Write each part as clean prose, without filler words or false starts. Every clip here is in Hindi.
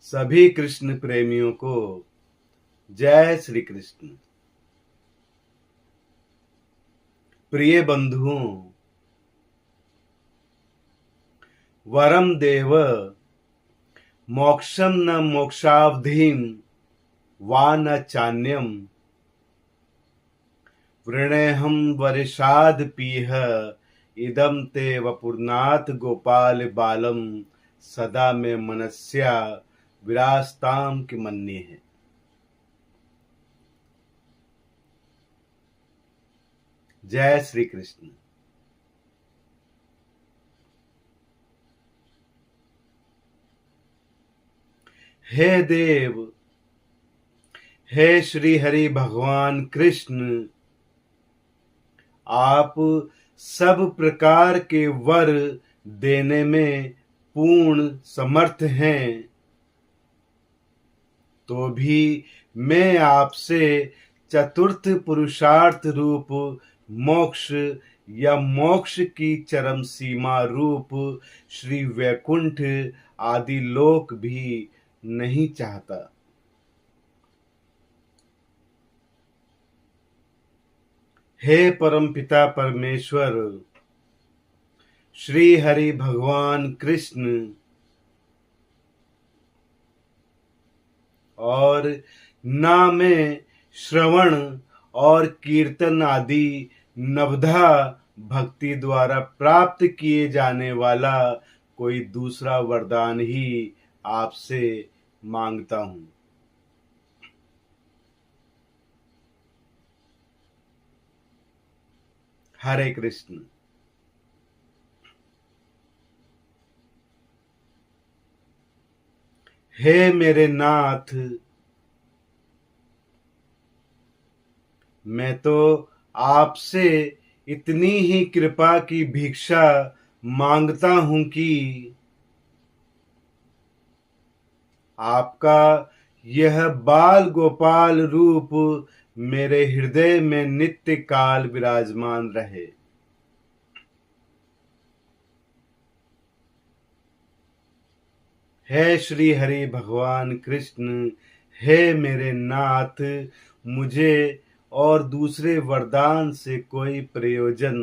सभी कृष्ण प्रेमियों को जय श्री कृष्ण। प्रिय बंधुओं, वरम देव मोक्षम न मोक्षावधिम वा न चान्यम वृणेहम वरिषाद पीह इदम ते वपुर्नाथ गोपाल बालम सदा में मनस्या विरास्ताम की मन्नी है। जय श्री कृष्ण। हे देव, हे श्री हरि भगवान कृष्ण, आप सब प्रकार के वर देने में पूर्ण समर्थ हैं, तो भी मैं आपसे चतुर्थ पुरुषार्थ रूप मोक्ष या मोक्ष की चरम सीमा रूप श्री वैकुंठ आदि लोक भी नहीं चाहता। हे परमपिता परमेश्वर श्री हरि भगवान कृष्ण, और ना मैं श्रवण और कीर्तन आदि नवधा भक्ति द्वारा प्राप्त किए जाने वाला कोई दूसरा वरदान ही आपसे मांगता हूं। हरे कृष्ण। हे मेरे नाथ, मैं तो आपसे इतनी ही कृपा की भिक्षा मांगता हूं कि आपका यह बाल गोपाल रूप मेरे हृदय में नित्य काल विराजमान रहे। हे श्री हरि भगवान कृष्ण, हे मेरे नाथ, मुझे और दूसरे वरदान से कोई प्रयोजन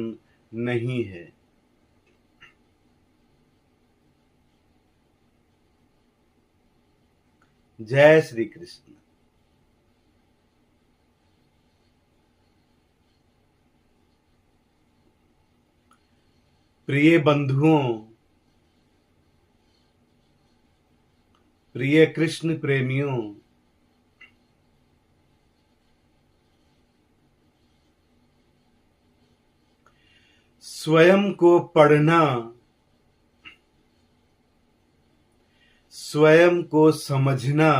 नहीं है। जय श्री कृष्ण। प्रिय बंधुओं, प्रिय कृष्ण प्रेमियों, स्वयं को पढ़ना, स्वयं को समझना,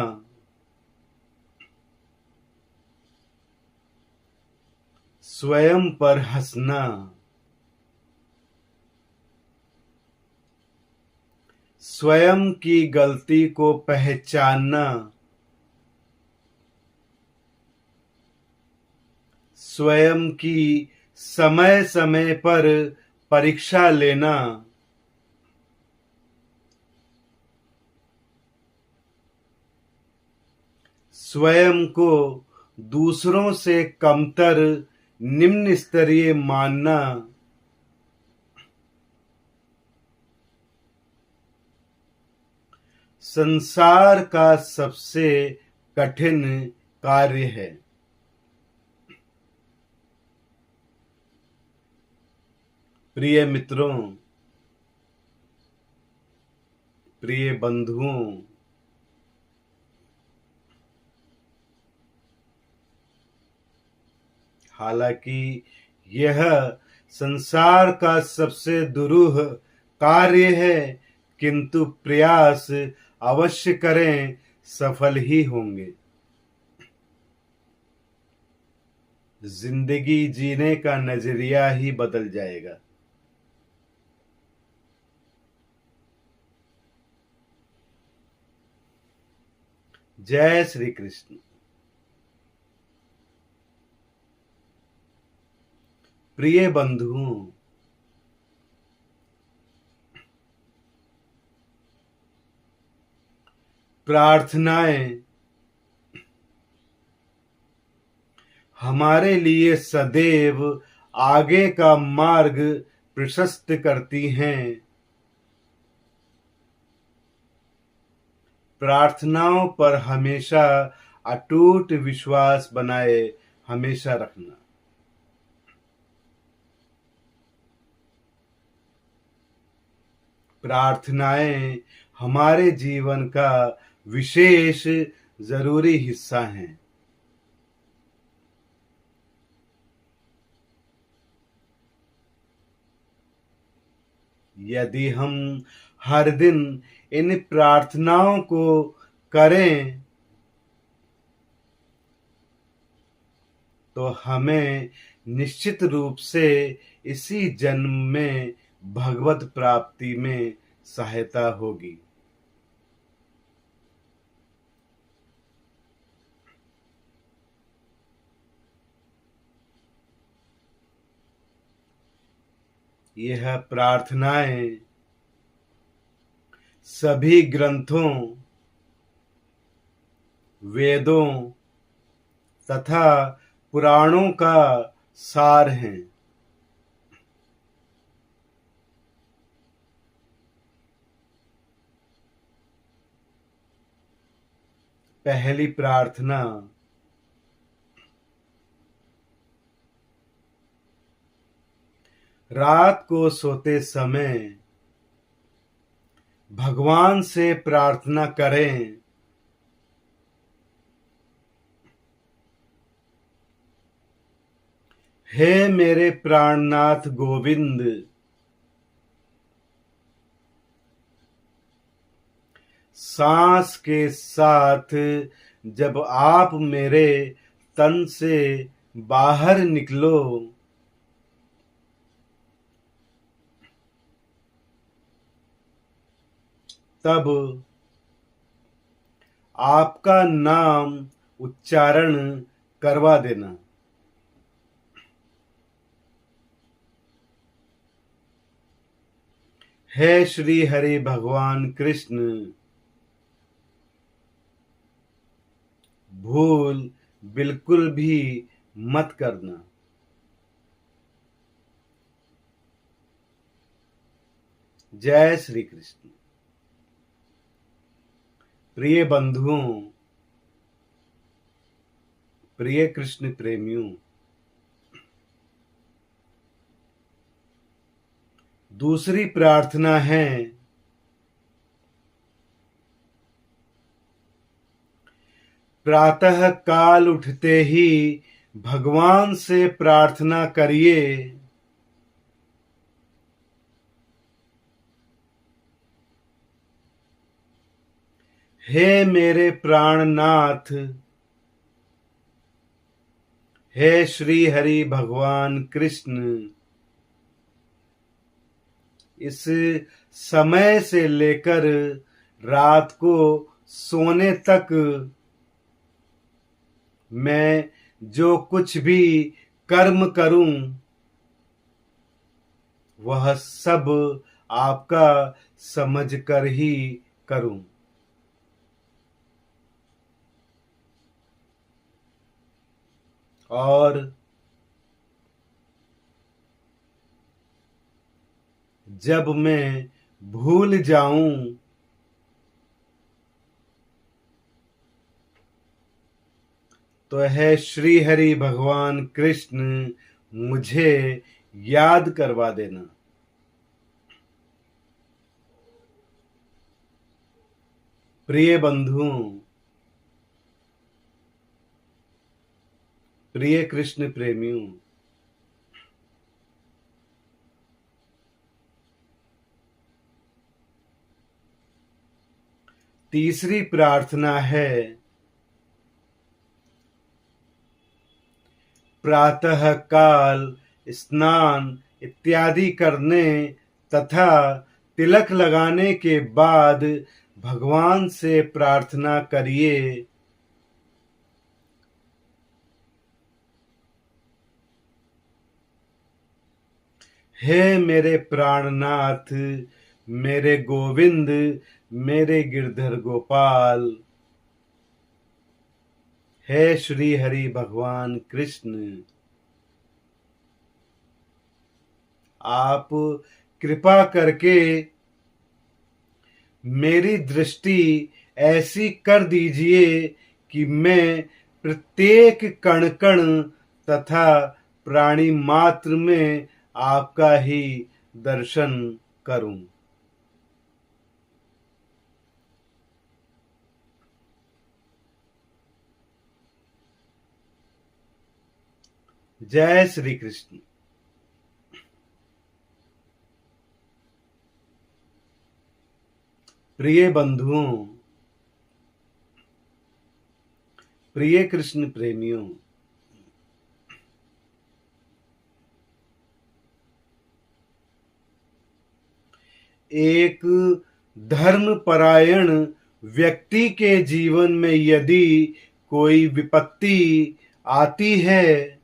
स्वयं पर हंसना, स्वयं की गलती को पहचानना, स्वयं की समय समय पर परीक्षा लेना, स्वयं को दूसरों से कमतर निम्न स्तरीय मानना, संसार का सबसे कठिन कार्य है। प्रिय मित्रों, प्रिय बंधुओं, हालांकि यह संसार का सबसे दुरूह कार्य है, किंतु प्रयास अवश्य करें, सफल ही होंगे। जिंदगी जीने का नजरिया ही बदल जाएगा। जय श्री कृष्ण। प्रिय बंधुओं, प्रार्थनाएं हमारे लिए सदैव आगे का मार्ग प्रशस्त करती हैं। प्रार्थनाओं पर हमेशा अटूट विश्वास बनाए हमेशा रखना। प्रार्थनाएं हमारे जीवन का विशेष जरूरी हिस्सा हैं। यदि हम हर दिन इन प्रार्थनाओं को करें तो हमें निश्चित रूप से इसी जन्म में भगवत प्राप्ति में सहायता होगी। यह प्रार्थनाएं सभी ग्रंथों, वेदों तथा पुराणों का सार हैं। पहली प्रार्थना। रात को सोते समय भगवान से प्रार्थना करें, हे मेरे प्राणनाथ गोविंद, सांस के साथ जब आप मेरे तन से बाहर निकलो तब आपका नाम उच्चारण करवा देना। हे श्री हरि भगवान कृष्ण, भूल बिल्कुल भी मत करना। जय श्री कृष्ण। प्रिय बंधुओं, प्रिय कृष्ण प्रेमियों, दूसरी प्रार्थना है प्रातः काल उठते ही भगवान से प्रार्थना करिए, हे मेरे प्राणनाथ, हे श्री हरि भगवान कृष्ण, इस समय से लेकर रात को सोने तक मैं जो कुछ भी कर्म करूं वह सब आपका समझकर ही करूं। और जब मैं भूल जाऊं तो है श्री हरि भगवान कृष्ण मुझे याद करवा देना। प्रिय बंधुओं, प्रिय कृष्ण प्रेमियों, तीसरी प्रार्थना है प्रातः काल स्नान इत्यादि करने तथा तिलक लगाने के बाद भगवान से प्रार्थना करिए, हे मेरे प्राणनाथ, मेरे गोविंद, मेरे गिरधर गोपाल। हे श्री हरि भगवान कृष्ण, आप कृपा करके मेरी दृष्टि ऐसी कर दीजिए कि मैं प्रत्येक कण कण तथा प्राणी मात्र में आपका ही दर्शन करूं। जय श्री कृष्ण। प्रिय बंधुओं, प्रिय कृष्ण प्रेमियों, एक धर्मपरायण व्यक्ति के जीवन में यदि कोई विपत्ति आती है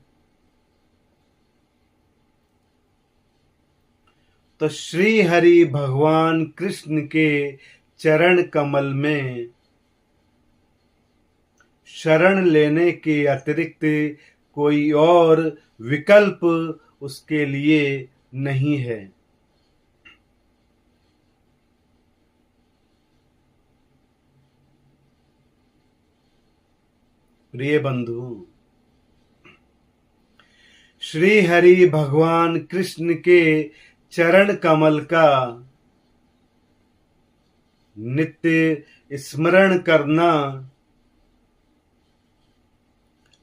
तो श्री हरि भगवान कृष्ण के चरण कमल में शरण लेने के अतिरिक्त कोई और विकल्प उसके लिए नहीं है। प्रिय बंधु, श्री हरि भगवान कृष्ण के चरण कमल का नित्य स्मरण करना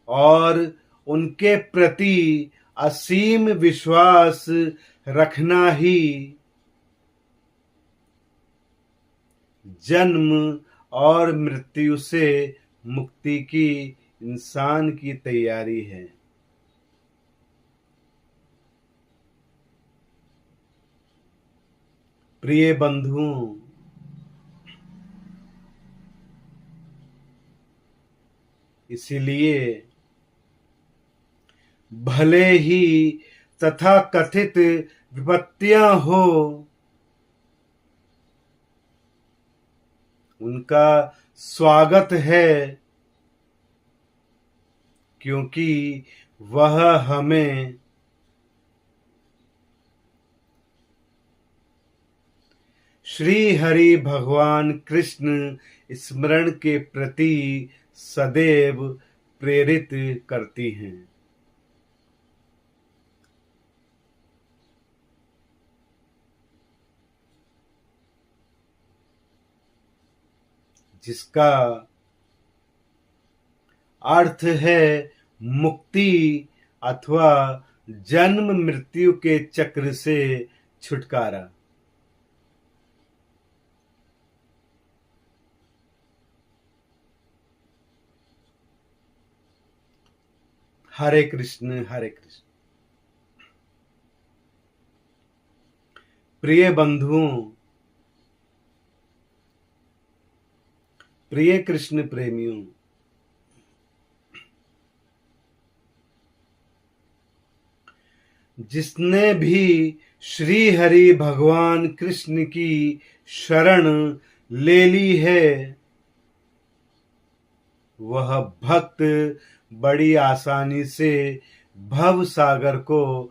और उनके प्रति असीम विश्वास रखना ही जन्म और मृत्यु से मुक्ति की इंसान की तैयारी है। प्रिय बंधुओं, इसीलिए भले ही तथा कथित विपत्तियां हो, उनका स्वागत है, क्योंकि वह हमें श्री हरि भगवान कृष्ण स्मरण के प्रति सदैव प्रेरित करती हैं। जिसका अर्थ है मुक्ति अथवा जन्म मृत्यु के चक्र से छुटकारा। हरे कृष्ण हरे कृष्ण। प्रिय बंधुओं, प्रिय कृष्ण प्रेमियों, जिसने भी श्री हरि भगवान कृष्ण की शरण ले ली है, वह भक्त बड़ी आसानी से भव सागर को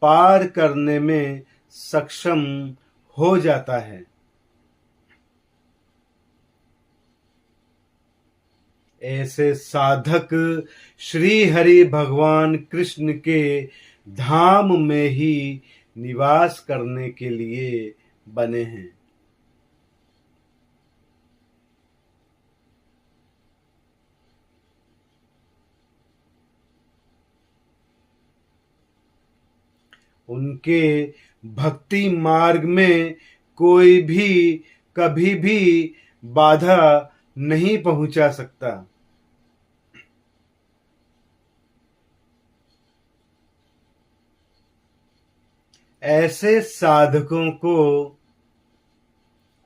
पार करने में सक्षम हो जाता है। ऐसे साधक श्री हरि भगवान कृष्ण के धाम में ही निवास करने के लिए बने हैं। उनके भक्ति मार्ग में कोई भी कभी भी बाधा नहीं पहुंचा सकता। ऐसे साधकों को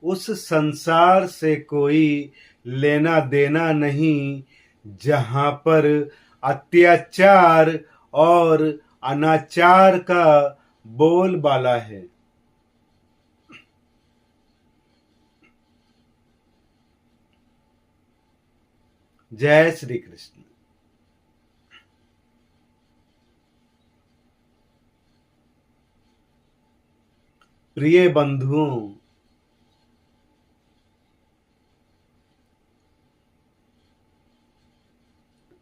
उस संसार से कोई लेना देना नहीं जहां पर अत्याचार और अनाचार का बोलबाला है। जय श्री कृष्ण। प्रिय बंधुओं,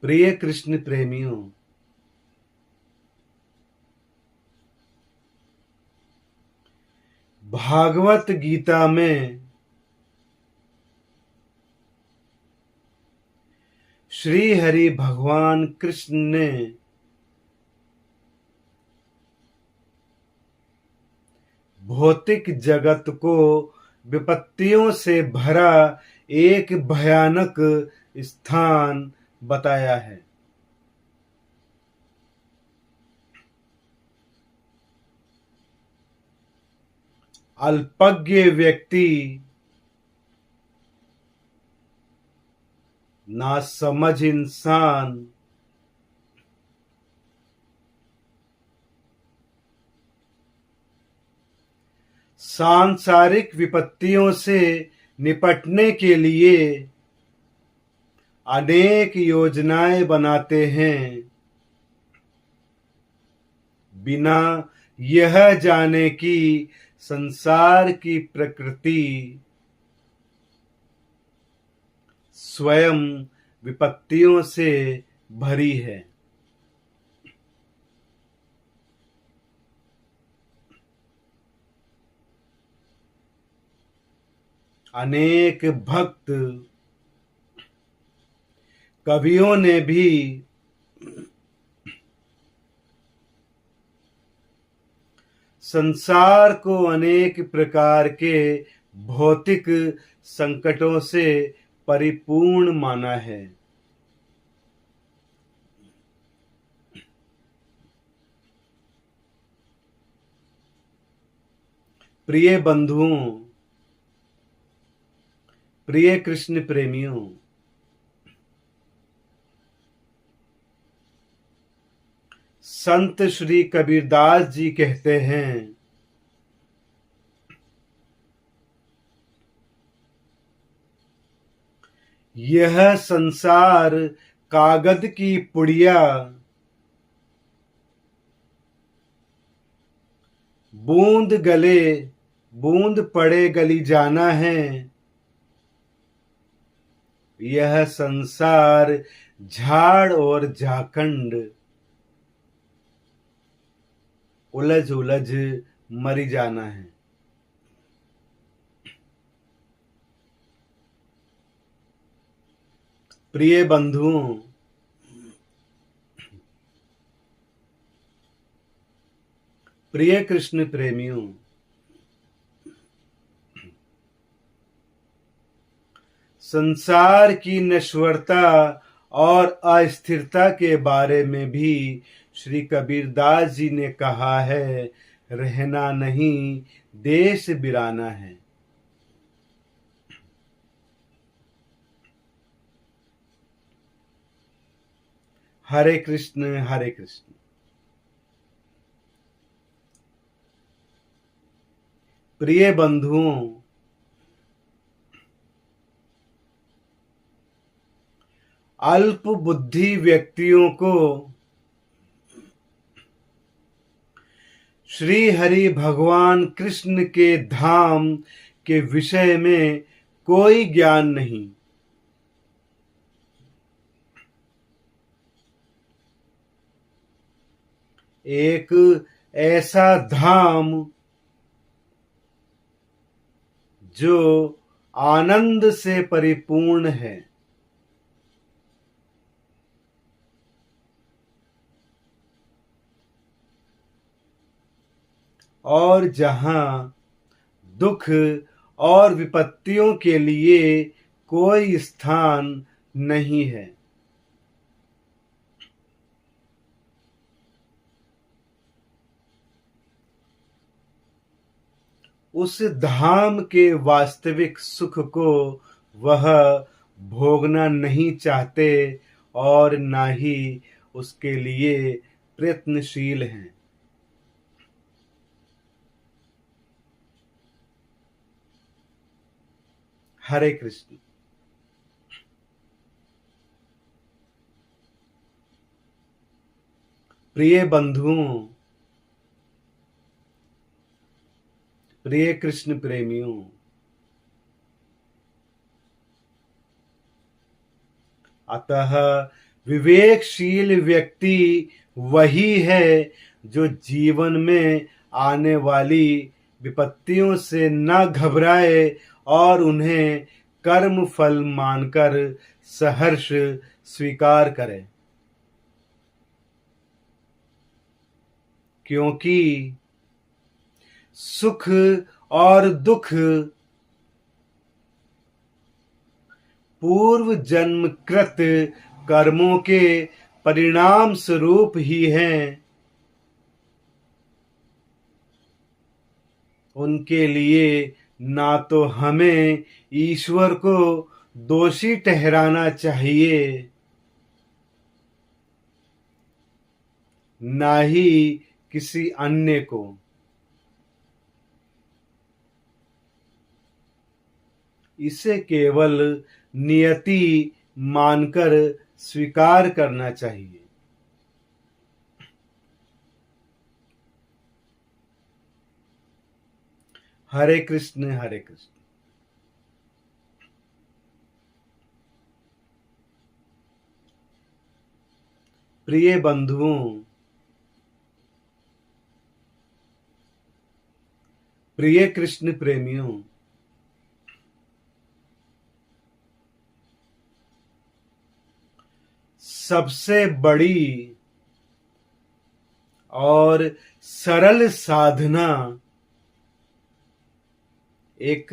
प्रिय कृष्ण प्रेमियों, भागवत गीता में श्री हरि भगवान कृष्ण ने भौतिक जगत को विपत्तियों से भरा एक भयानक स्थान बताया है। अल्पज्ञ व्यक्ति, नासमझ इंसान सांसारिक विपत्तियों से निपटने के लिए अनेक योजनाएं बनाते हैं, बिना यह जाने कि संसार की प्रकृति स्वयं विपत्तियों से भरी है। अनेक भक्त कवियों ने भी संसार को अनेक प्रकार के भौतिक संकटों से परिपूर्ण माना है। प्रिय बंधुओं, प्रिय कृष्ण प्रेमियों, संत श्री कबीरदास जी कहते हैं, यह संसार कागज की पुड़िया, बूंद पड़े गली जाना है। यह संसार झाड़ और झाखंड, उलझ उलझ मरी जाना है। प्रिय बंधुओं, प्रिय कृष्ण प्रेमियों, संसार की नश्वरता और अस्थिरता के बारे में भी श्री कबीरदास जी ने कहा है, रहना नहीं देश बिराना है। हरे कृष्ण हरे कृष्ण। प्रिय बंधुओं, अल्प बुद्धि व्यक्तियों को श्री हरि भगवान कृष्ण के धाम के विषय में कोई ज्ञान नहीं। एक ऐसा धाम जो आनंद से परिपूर्ण है, और जहां दुख और विपत्तियों के लिए कोई स्थान नहीं है। उस धाम के वास्तविक सुख को वह भोगना नहीं चाहते और ना ही उसके लिए प्रयत्नशील हैं। हरे कृष्ण। प्रिय बंधुओं, प्रिय कृष्ण प्रेमियों, अतः विवेकशील व्यक्ति वही है जो जीवन में आने वाली विपत्तियों से न घबराए और उन्हें कर्म फल मानकर सहर्ष स्वीकार करे, क्योंकि सुख और दुख पूर्व जन्म कृत कर्मों के परिणाम स्वरूप ही हैं। उनके लिए ना तो हमें ईश्वर को दोषी ठहराना चाहिए, ना ही किसी अन्य को। इसे केवल नियति मानकर स्वीकार करना चाहिए। हरे कृष्ण हरे कृष्ण। प्रिय बंधुओं, प्रिय कृष्ण प्रेमियों, सबसे बड़ी और सरल साधना एक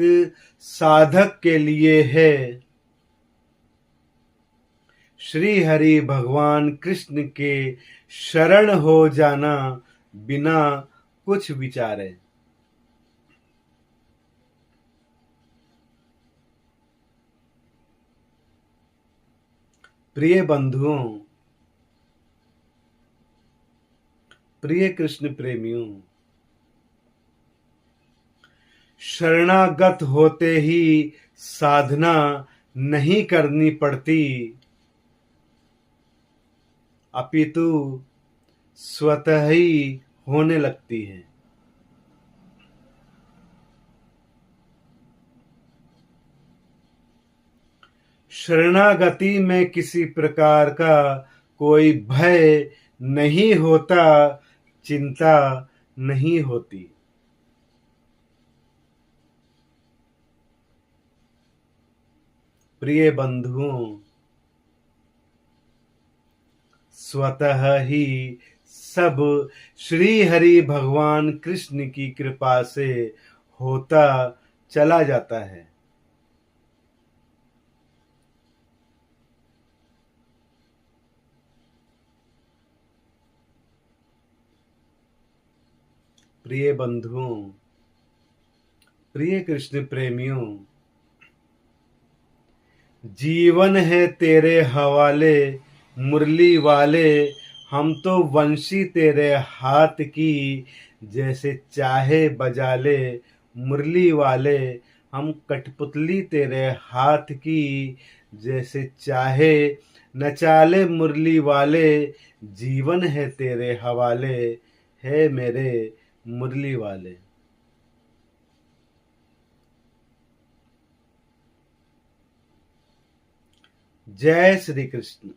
साधक के लिए है श्री हरि भगवान कृष्ण के शरण हो जाना बिना कुछ विचारे। प्रिय बंधुओं, प्रिय कृष्ण प्रेमियों, शरणागत होते ही साधना नहीं करनी पड़ती, अपितु स्वतः ही होने लगती है। शरणागति में किसी प्रकार का कोई भय नहीं होता, चिंता नहीं होती। प्रिय बंधुओं, स्वतः ही सब श्री हरि भगवान कृष्ण की कृपा से होता चला जाता है। प्रिय बंधुओं, प्रिय कृष्ण प्रेमियों, जीवन है तेरे हवाले मुरली वाले, हम तो वंशी तेरे हाथ की, जैसे चाहे बजा ले मुरली वाले। हम कठपुतली तेरे हाथ की, जैसे चाहे नचाले मुरली वाले। जीवन है तेरे हवाले, है मेरे मुरली वाले। जय श्री कृष्ण।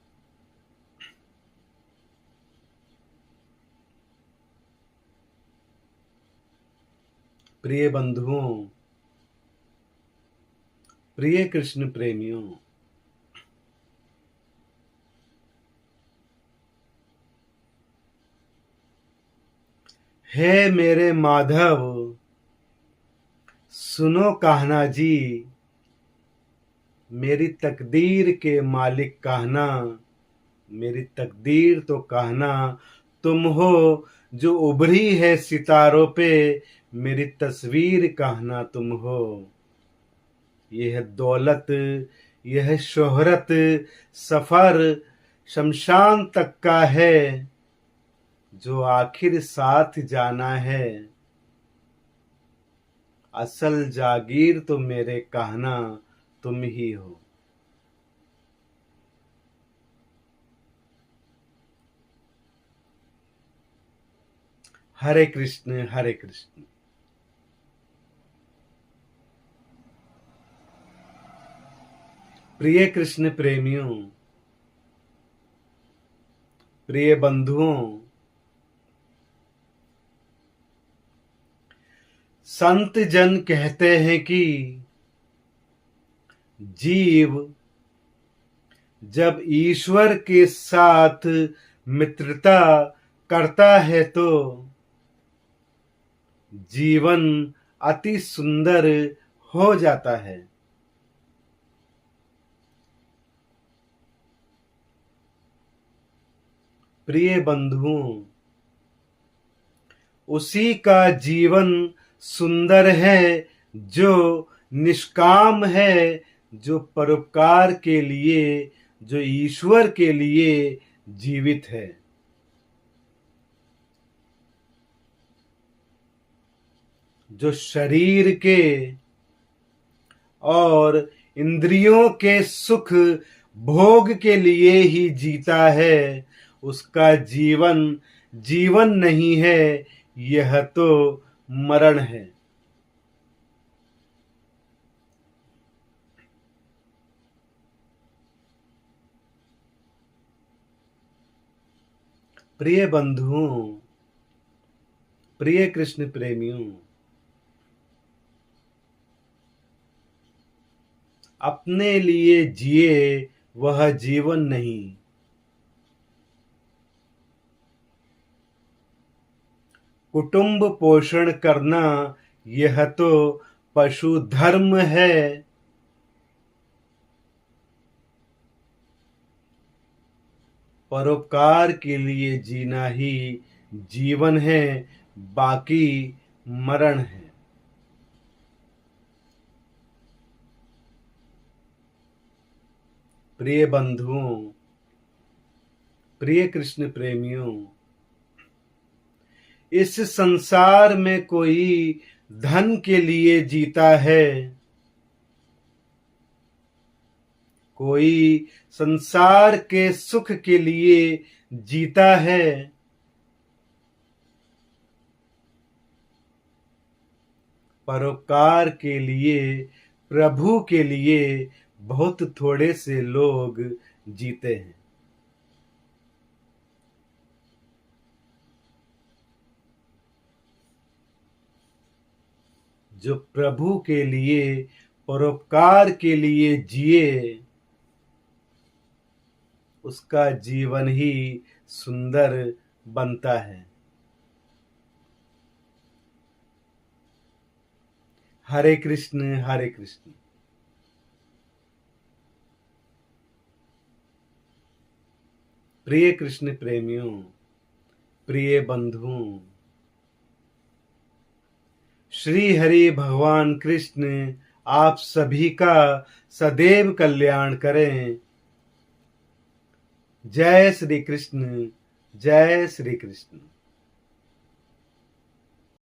प्रिय बंधुओं, प्रिय कृष्ण प्रेमियों, हे मेरे माधव, सुनो कान्हा जी, मेरी तकदीर के मालिक कान्हा, मेरी तकदीर तो कान्हा तुम हो, जो उभरी है सितारों पे, मेरी तस्वीर कान्हा तुम हो। यह दौलत, यह शोहरत, सफर शमशान तक का है, जो आखिर साथ जाना है। असल जागीर तो मेरे कान्हा तुम ही हो। हरे कृष्ण हरे कृष्ण। प्रिय कृष्ण प्रेमियों, प्रिय बंधुओं, संत जन कहते हैं कि जीव जब ईश्वर के साथ मित्रता करता है तो जीवन अति सुंदर हो जाता है। प्रिय बंधुओं, उसी का जीवन सुंदर है जो निष्काम है, जो परोपकार के लिए, जो ईश्वर के लिए जीवित है। जो शरीर के और इंद्रियों के सुख भोग के लिए ही जीता है, उसका जीवन जीवन नहीं है, यह तो मरण है। प्रिय बंधुओं, प्रिय कृष्ण प्रेमियों, अपने लिए जिए वह जीवन नहीं, कुटुंब पोषण करना यह तो पशु धर्म है। परोपकार के लिए जीना ही जीवन है, बाकी मरण है। प्रिय बंधुओं, प्रिय कृष्ण प्रेमियों, इस संसार में कोई धन के लिए जीता है, कोई संसार के सुख के लिए जीता है, परोपकार के लिए, प्रभु के लिए बहुत थोड़े से लोग जीते हैं। जो प्रभु के लिए, परोपकार के लिए जिए, उसका जीवन ही सुंदर बनता है। हरे कृष्ण हरे कृष्ण। प्रिय कृष्ण प्रेमियों, प्रिय बंधुओं, श्री हरि भगवान कृष्ण आप सभी का सदैव कल्याण करें। जय श्री कृष्ण, जय श्री कृष्ण।